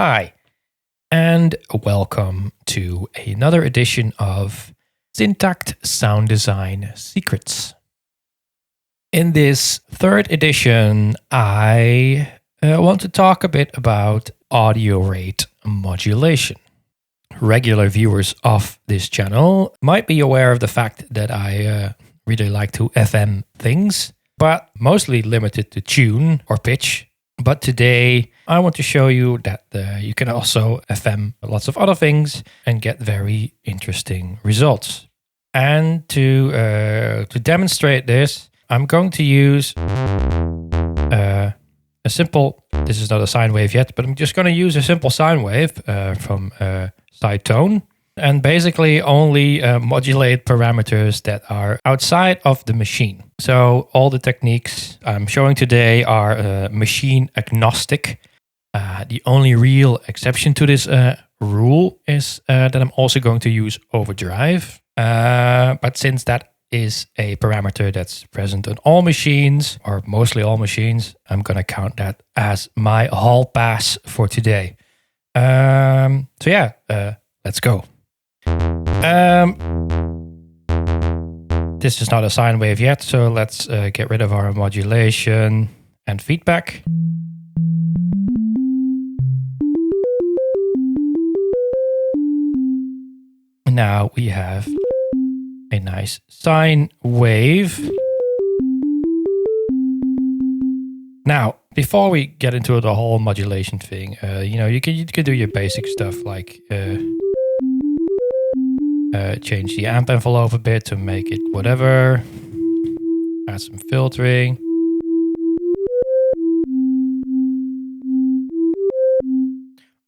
Hi, and welcome to another edition of Syntakt Sound Design Secrets. In this third edition, I want to talk a bit about audio rate modulation. Regular viewers of this channel might be aware of the fact that I really like to FM things, but mostly limited to tune or pitch. But today I want to show you that you can also FM lots of other things and get very interesting results. And to demonstrate this, I'm going to use a simple, this is not a sine wave yet, but I'm just going to use a simple sine wave from side tone and basically only modulate parameters that are outside of the machine. So all the techniques I'm showing today are machine agnostic. The only real exception to this rule is that I'm also going to use overdrive. But since that is a parameter that's present on all machines, or mostly all machines, I'm going to count that as my hall pass for today. Let's go. This is not a sine wave yet, so let's get rid of our modulation and feedback. Now we have a nice sine wave. Now, before we get into the whole modulation thing, you can do your basic stuff like change the amp envelope a bit to make it whatever. Add some filtering.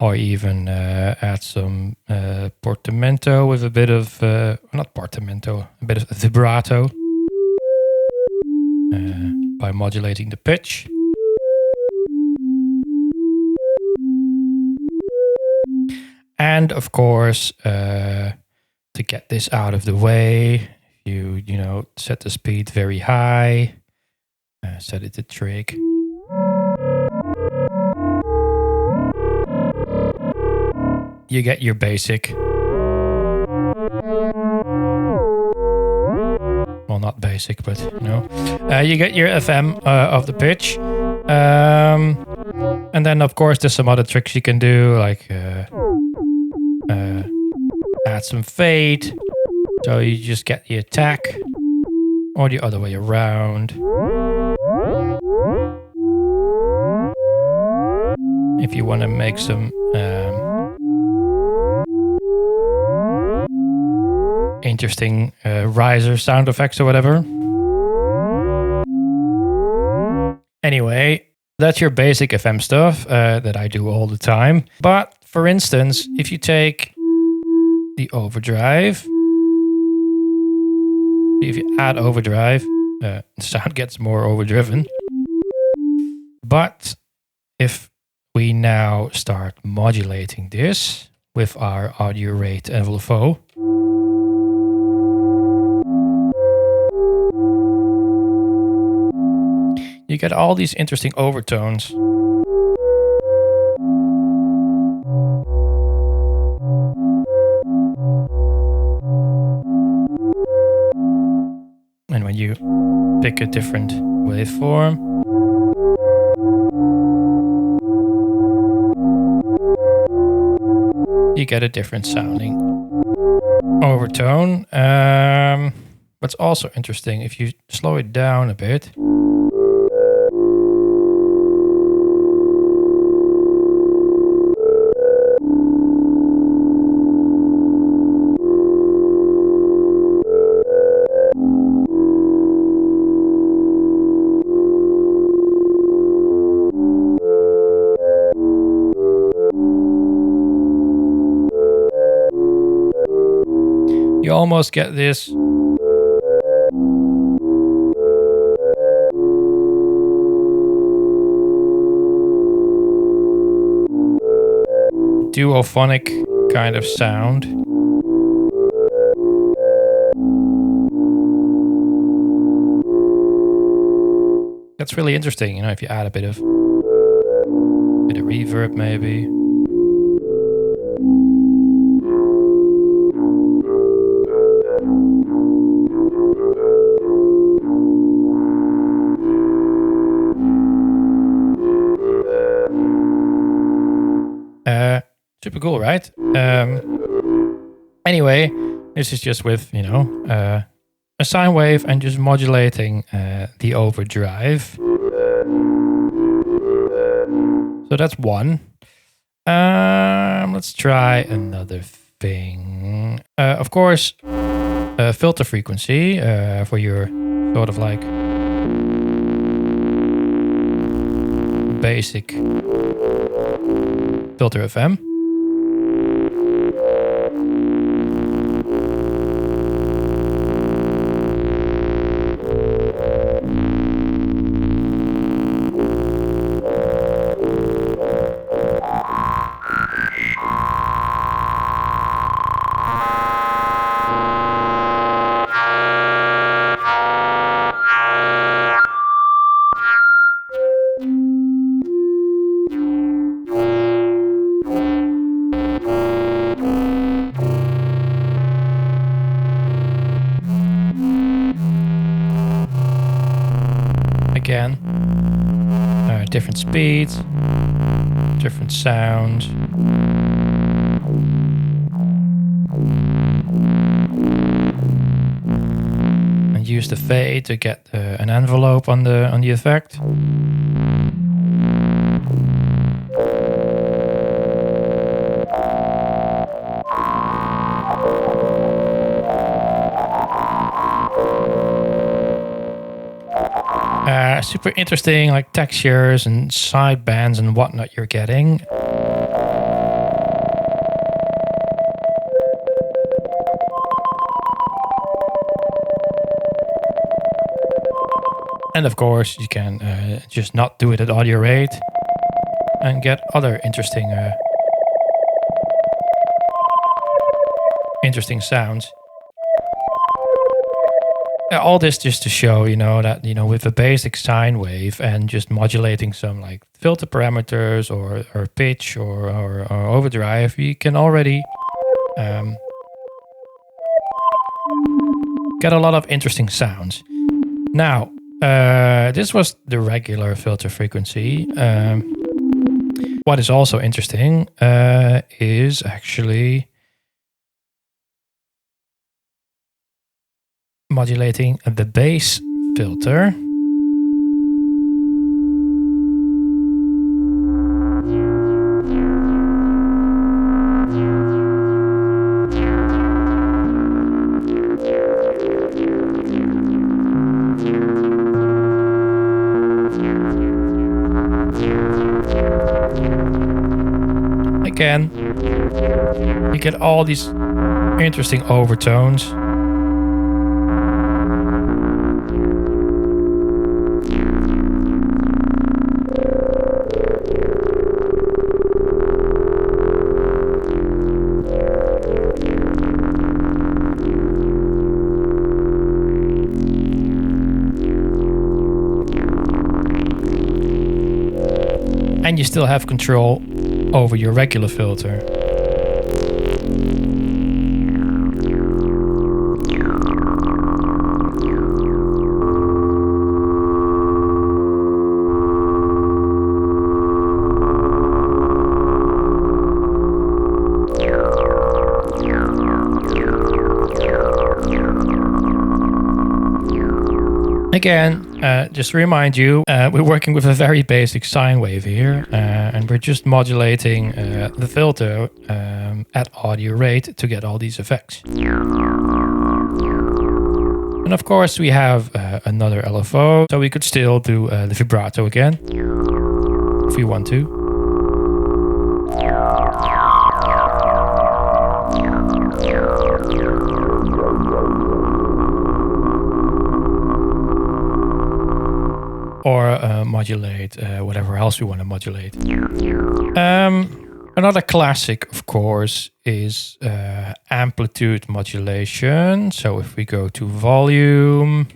Or even add some portamento with a bit of, not portamento, a bit of vibrato by modulating the pitch. And of course, to get this out of the way, you set the speed very high, set it to trig. You get your basic, well, not basic, but you get your FM of the pitch. And then of course there's some other tricks you can do, like add some fade, so you just get the attack, or the other way around. If you want to make some interesting riser sound effects or whatever. Anyway, that's your basic FM stuff that I do all the time. But for instance, if you take the overdrive, if you add overdrive, the sound gets more overdriven. But if we now start modulating this with our audio rate envelope, you get all these interesting overtones. And when you pick a different waveform, you get a different sounding overtone. What's also interesting, if you slow it down a bit, you almost get this duophonic kind of sound. That's really interesting, if you add a bit of reverb maybe. Super cool, right? Anyway, this is just with, you know, a sine wave and just modulating the overdrive. So that's one. Let's try another thing. Of course, filter frequency for your sort of like basic filter FM. Again, different speeds, different sounds. And use the fade to get an envelope on the effect. Super interesting, like textures and side bands and whatnot you're getting. And of course, you can just not do it at audio rate and get other interesting sounds. All this just to show, you know, that, you know, with a basic sine wave and just modulating some like filter parameters or pitch or overdrive, you can already get a lot of interesting sounds. Now, this was the regular filter frequency. What is also interesting is actually modulating the bass filter. Again, you get all these interesting overtones. And you still have control over your regular filter. Again, just to remind you, we're working with a very basic sine wave here, and we're just modulating the filter at audio rate to get all these effects. And of course, we have another LFO, so we could still do the vibrato again, if we want to. Or modulate whatever else we want to modulate. Another classic, of course, is amplitude modulation. So if we go to volume,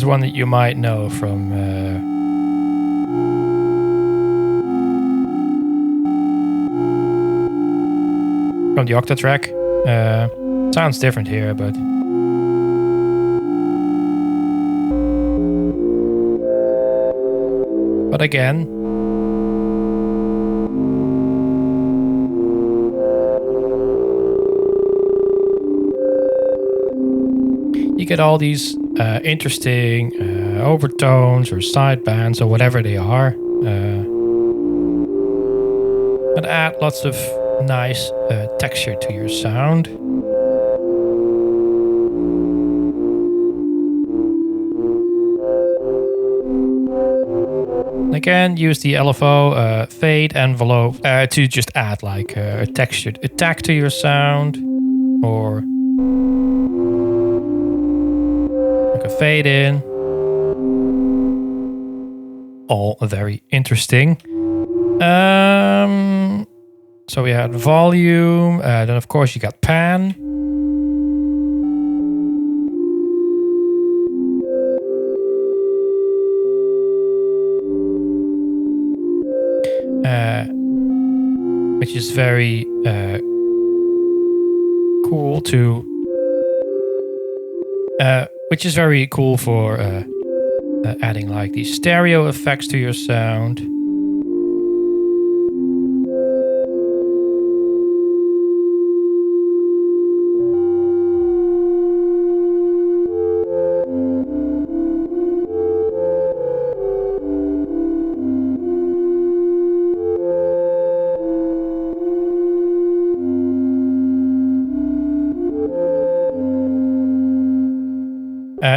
is one that you might know from the Octatrack. Sounds different here, but again, you get all these interesting overtones or sidebands or whatever they are that add lots of nice texture to your sound. Again, use the LFO fade envelope to just add like a textured attack to your sound, or like a fade in. All very interesting. So we had volume, then of course you got pan. Which is very cool to, which is very cool for adding like these stereo effects to your sound.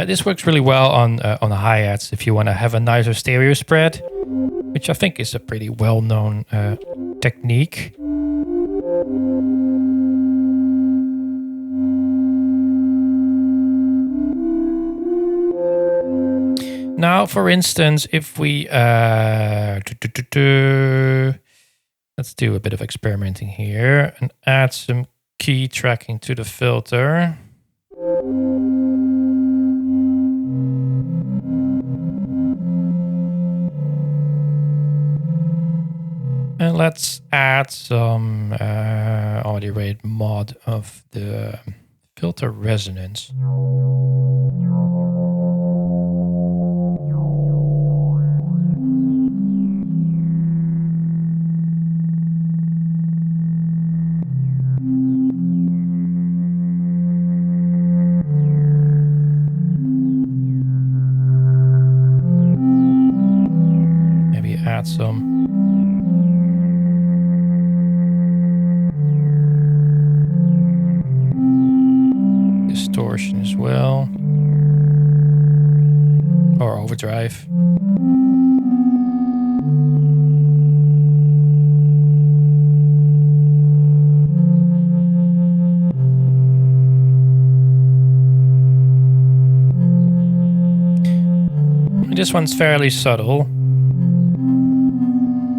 This works really well on the hi-hats if you want to have a nicer stereo spread, which I think is a pretty well-known technique. Now, for instance, if we let's do a bit of experimenting here and add some key tracking to the filter. And let's add some audio rate mod of the filter resonance. Maybe add some distortion as well, or overdrive. This one's fairly subtle,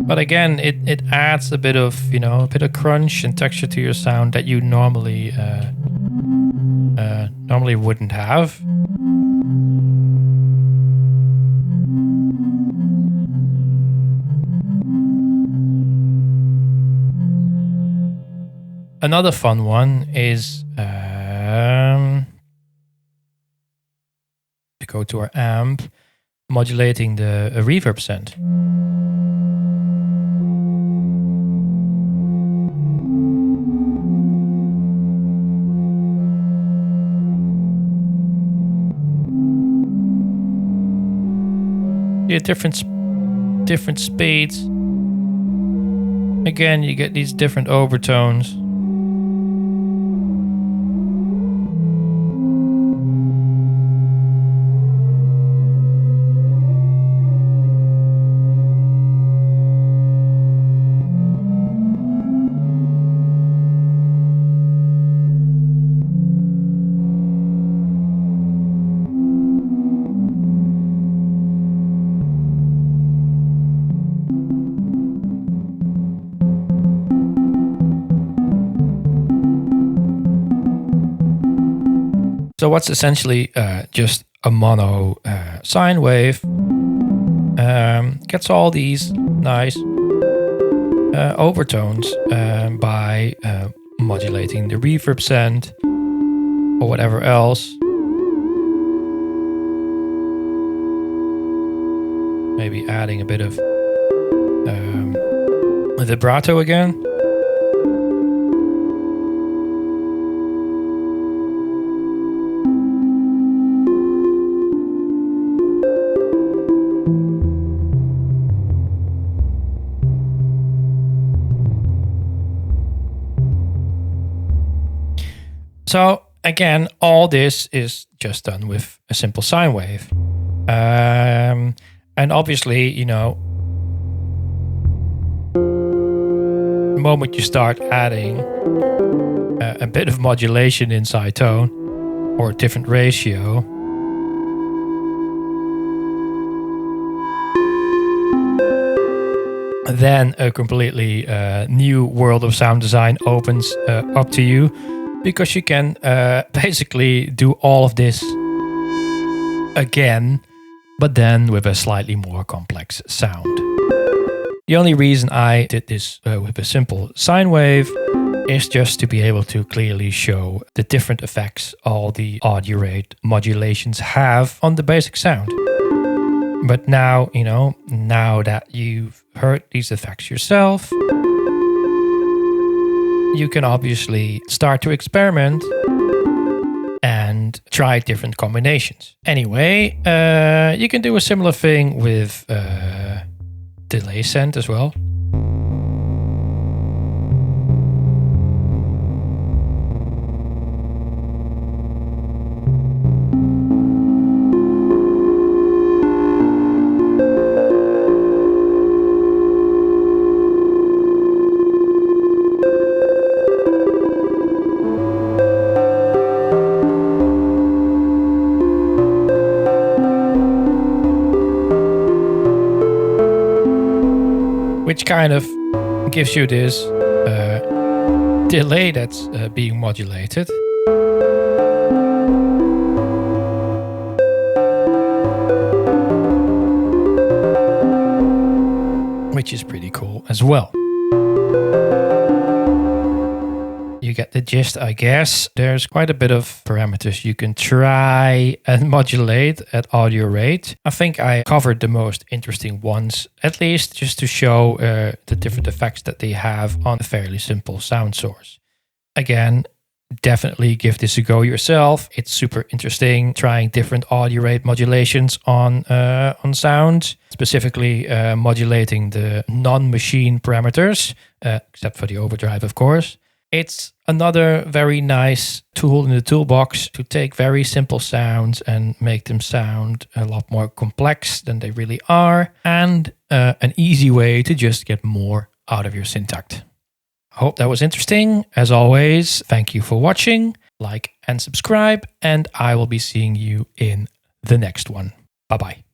but again, it adds a bit of, you know, a bit of crunch and texture to your sound that you normally wouldn't have. Another fun one is to go to our amp, modulating the reverb send. Yeah, different speeds. Again, you get these different overtones. So what's essentially just a mono sine wave. Gets all these nice overtones by modulating the reverb send or whatever else. Maybe adding a bit of vibrato again. So again, all this is just done with a simple sine wave. And obviously, you know, the moment you start adding a bit of modulation inside tone or a different ratio, then a completely new world of sound design opens up to you, because you can basically do all of this again, but then with a slightly more complex sound. The only reason I did this with a simple sine wave is just to be able to clearly show the different effects all the audio rate modulations have on the basic sound. But now, you know, now that you've heard these effects yourself, you can obviously start to experiment and try different combinations. Anyway, you can do a similar thing with delay send as well. Which kind of gives you this delay that's being modulated. Which is pretty cool as well. You get the gist, I guess. There's quite a bit of parameters you can try and modulate at audio rate. I think I covered the most interesting ones, at least just to show the different effects that they have on a fairly simple sound source. Again, definitely give this a go yourself. It's super interesting trying different audio rate modulations on sound, specifically modulating the non-machine parameters, except for the overdrive, of course. It's another very nice tool in the toolbox to take very simple sounds and make them sound a lot more complex than they really are, and an easy way to just get more out of your Syntakt. I hope that was interesting. As always, thank you for watching, like and subscribe, and I will be seeing you in the next one. Bye-bye.